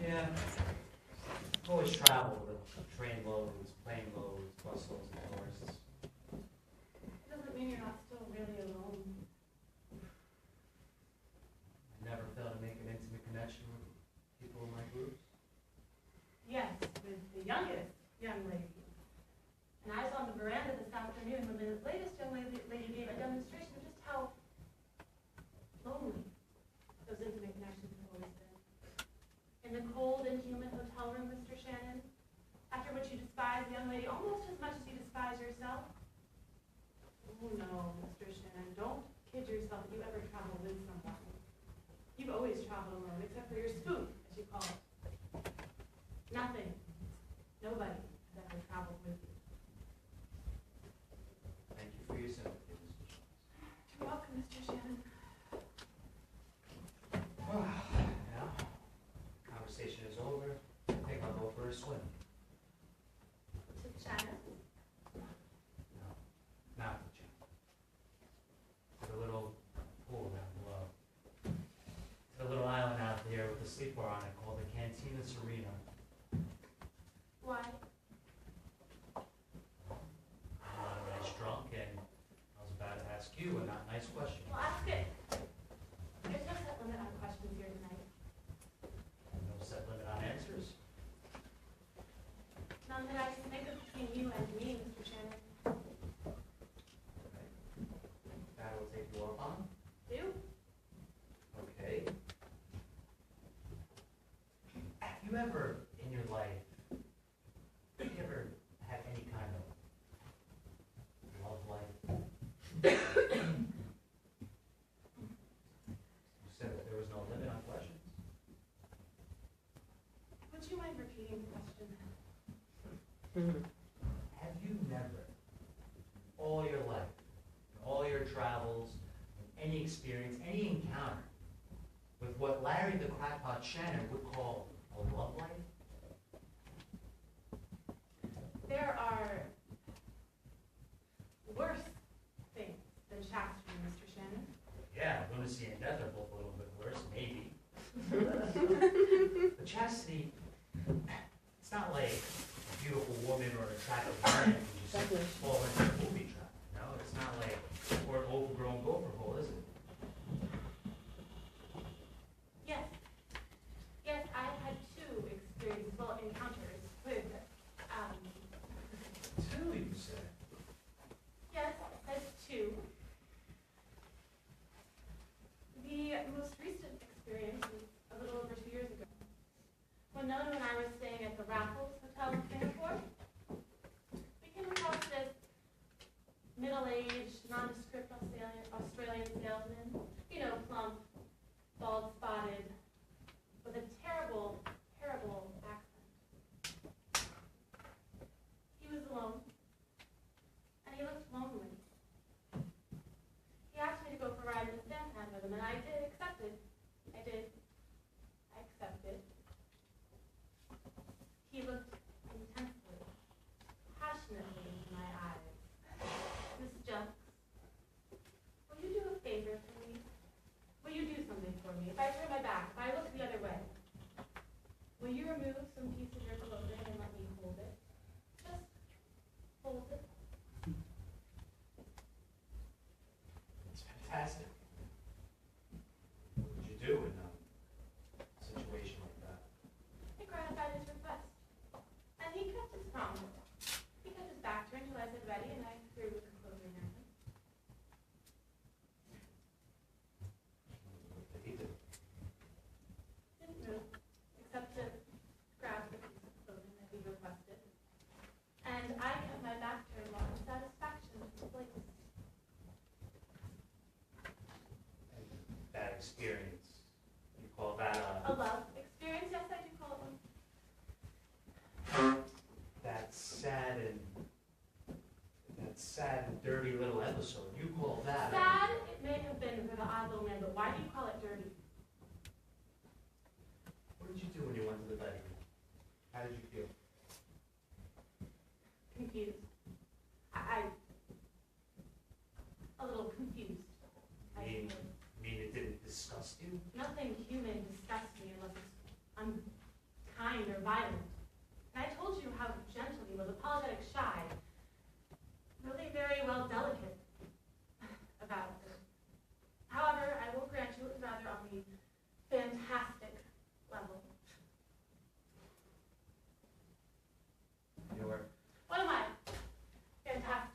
Yeah. I've always traveled with train loads, plane loads, bus loads of tourists. It doesn't mean you're not still really alone. I never failed to make an intimate connection with people in my groups. Yes, with the youngest young lady. And I was on the veranda this afternoon when the latest young lady gave a demonstration of just how lonely those intimate connections have always been. In the cold, inhuman hotel room, Mr. Shannon, after which you despise the young lady almost as much as you despise yourself. Oh no, Mr. Shannon, don't kid yourself that you ever travel with someone. You've always traveled alone, except for your spook, as you call it. Nothing, nobody has ever traveled with you. Thank you for your sympathy, Mr. Jones. You're welcome, Mr. Shannon. Well, now, conversation is over. I think I'll go for a swim. To China? No, not the gym. To the little pool down below. To the little island out there with the sleepwear on it called the Cantina Serena. Why? I'm not a nice drunk, and I was about to ask you a not nice question. Well, ask it. There's no set limit on questions here tonight. No set limit on answers. None that I can think of between you and me, Mr. Shannon. Okay. That will take you up on. Do? Okay. Have you ever, in your life, had any kind of love life? You said that there was no limit on questions. Would you mind repeating the question? Have you never, all your life, all your travels, any experience, any encounter with what Larry the Crackpot Shannon would call a love life? There are worse things than chastity, Mr. Shannon. Yeah, lunacy and death are both a little bit worse, maybe. But chastity, it's not like a beautiful woman or an attractive man who just fall into a movie trap. No, it's not like or an overgrown gopher hole, is it? Yes. Yes, I've had two experiences, well, encounters with, Two, you said. yes, that's two. The most recent experience was a little over 2 years ago. When Nona and I were staying at the Raffles Hotel in Singapore, we came across this middle-aged, nondescript Australian salesman, plump, bald-spotted, with a terrible, terrible accent. He was alone, and he looked lonely. He asked me to go for a ride in the sampan with him, and I did accept it. I did. I accepted. He looked intensely, passionately into my eyes. Miss Junks, will you do a favor for me? Will you do something for me? If I turn my back, if I look the other way, will you remove some piece of your clothing and let me hold it? Just hold it. It's fantastic. What would you do in a situation like that? I gratified his request. And he kept his promise. He kept his back turned until I said ready, and I threw the clothing at him. What did he do? Didn't move, except to grab the piece of clothing that he requested. And I kept my back turned while his satisfaction took place. That experience, you call that A love experience? Yes, I do call it one. that sad and dirty little episode. You call that Sad it may have been for the odd little man, but why do you call it dirty? What did you do when you went to the bedroom? How did you feel? Confused. A little confused. I Mean suppose. it didn't disgust you? Nothing human disgusts me unless it's kind or violent. And I told you how gentle he was, apologetic, shy, really very well delicate about it. However, I will grant you it was rather on the fantastic level. You were. What am I? Fantastic.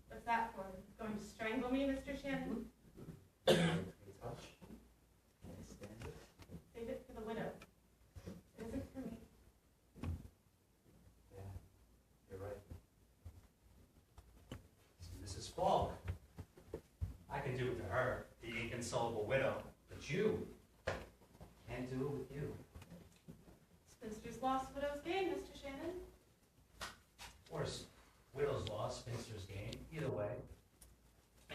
What's that for? Going to strangle me, Mr. Shannon? Touch. Can't stand it. Save it for the widow. It isn't for me. Yeah, you're right. See, Mrs. Falk. I can do it to her, the inconsolable widow, but you can't do it with you. Spinster's lost, widow's gain, Mr. Shannon. Or widow's loss, spinster's gain, either way.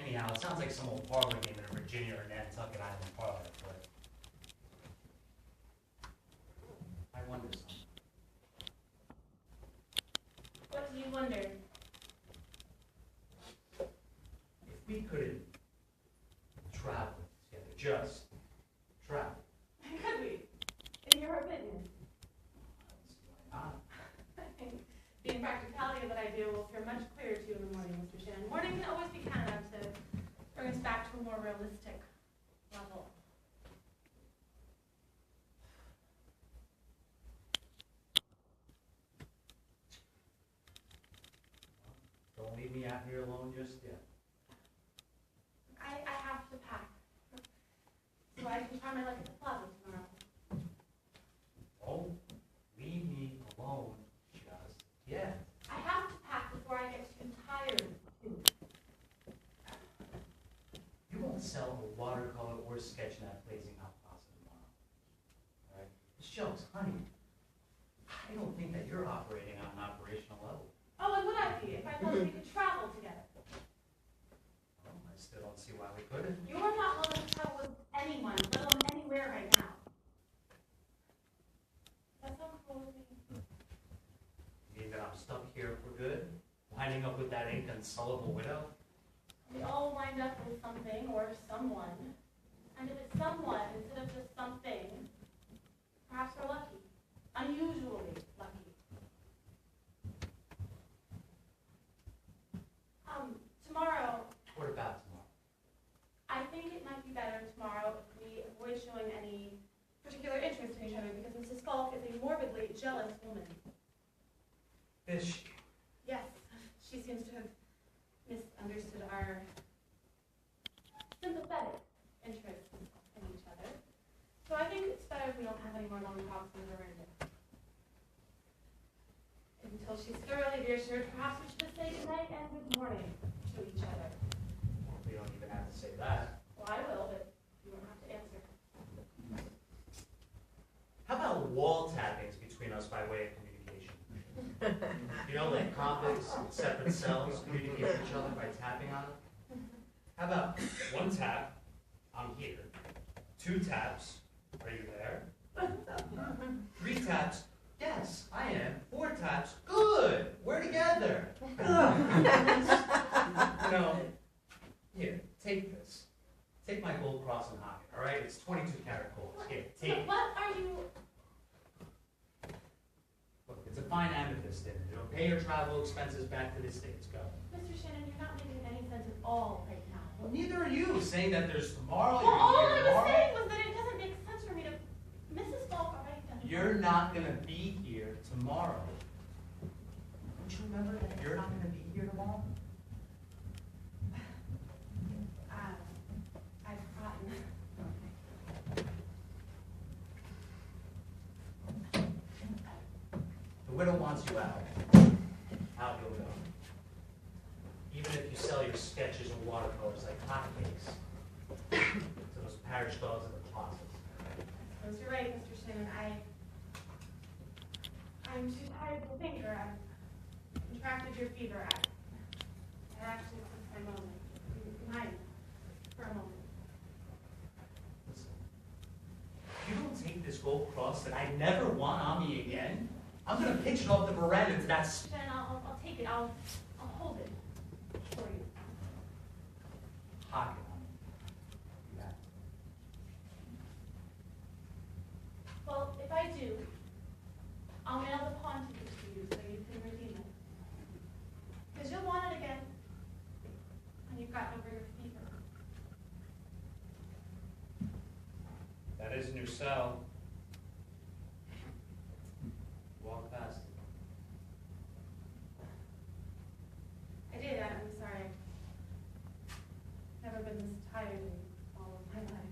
Anyhow, it sounds like some old parlor game in a Virginia or Nantucket Island parlor, but I wonder something. What do you wonder? If we couldn't travel together, just travel, Could we? In your opinion? I don't see why not. I think the impracticality of that idea will appear much clearer to you in the morning, Mr. Shannon. Morning can always be counted on to bring us back to a more realistic level. Don't leave me out here alone just yet. I have to pack. So I can try my luck at the plaza tomorrow. Don't leave me alone just yet. I have to pack before I get too tired. You won't sell a watercolor or sketch in that blazing hot plaza tomorrow. All right? Shucks, honey. I don't think that you're operating on an operational level. Oh, and would I be if I thought we could travel together? Well, I still don't see why we couldn't. You're not willing to travel with anyone, let alone anywhere right now. That sounds cool with me. You mean that I'm stuck here for good? Winding up with that inconsolable widow? We all wind up with something or someone. And if it's someone instead of just something, perhaps we're lucky. Unusually lucky. Tomorrow, What about tomorrow? I think it might be better tomorrow if we avoid showing any particular interest in each other because Mrs. Falk is a morbidly jealous woman. Is she? Yes, she seems to have misunderstood our sympathetic interests in each other. So I think it's better if we don't have any more long talks on the veranda. Until she's thoroughly reassured, perhaps we should just say good night and good morning to each other. We don't even have to say that. Well, I will, but you won't have to answer. How about wall tappings between us by way of communication? You know, like convicts in separate cells communicate with each other by tapping on them? How about one tap, I'm here. 2 taps, are you there? 3 taps, yes, I am. 4 taps, good, we're together. You know, here, take this. Take my gold cross and hocket, all right? It's 22 karat gold. Here, take it. What are you... Look, it's a fine amethyst in it. It'll pay your travel expenses back to the States. Go. Mr. Shannon, you're not making any sense at all right now. Well, neither are you. Saying that there's tomorrow, Well, all you're I here was tomorrow. saying was that it doesn't make sense for me to... Mrs. Falk already done it. You're not going to be here tomorrow. Don't you remember that you're not going to be here tomorrow? I've forgotten. The widow wants you out. Out you'll go. Even if you sell your sketches and watercolors like hotcakes to those parish dogs in the closet. I suppose you're right, Mr. Shannon. I'm too tired to linger. I've contracted your fever. I actually took my moment. Mine. For a moment. Listen, if you don't take skull cross that I never want on me again? I'm gonna pitch it off the veranda to that Jen, I'll take it. I'll hold it for you. pocket on me. You got it. Well, if I do, I'll mail the pawn ticket to you so you can redeem it. Because you'll want it again when you've gotten over your fever. That isn't your cell. Walk past it. I did. I'm sorry. I've never been this tired in all of my life.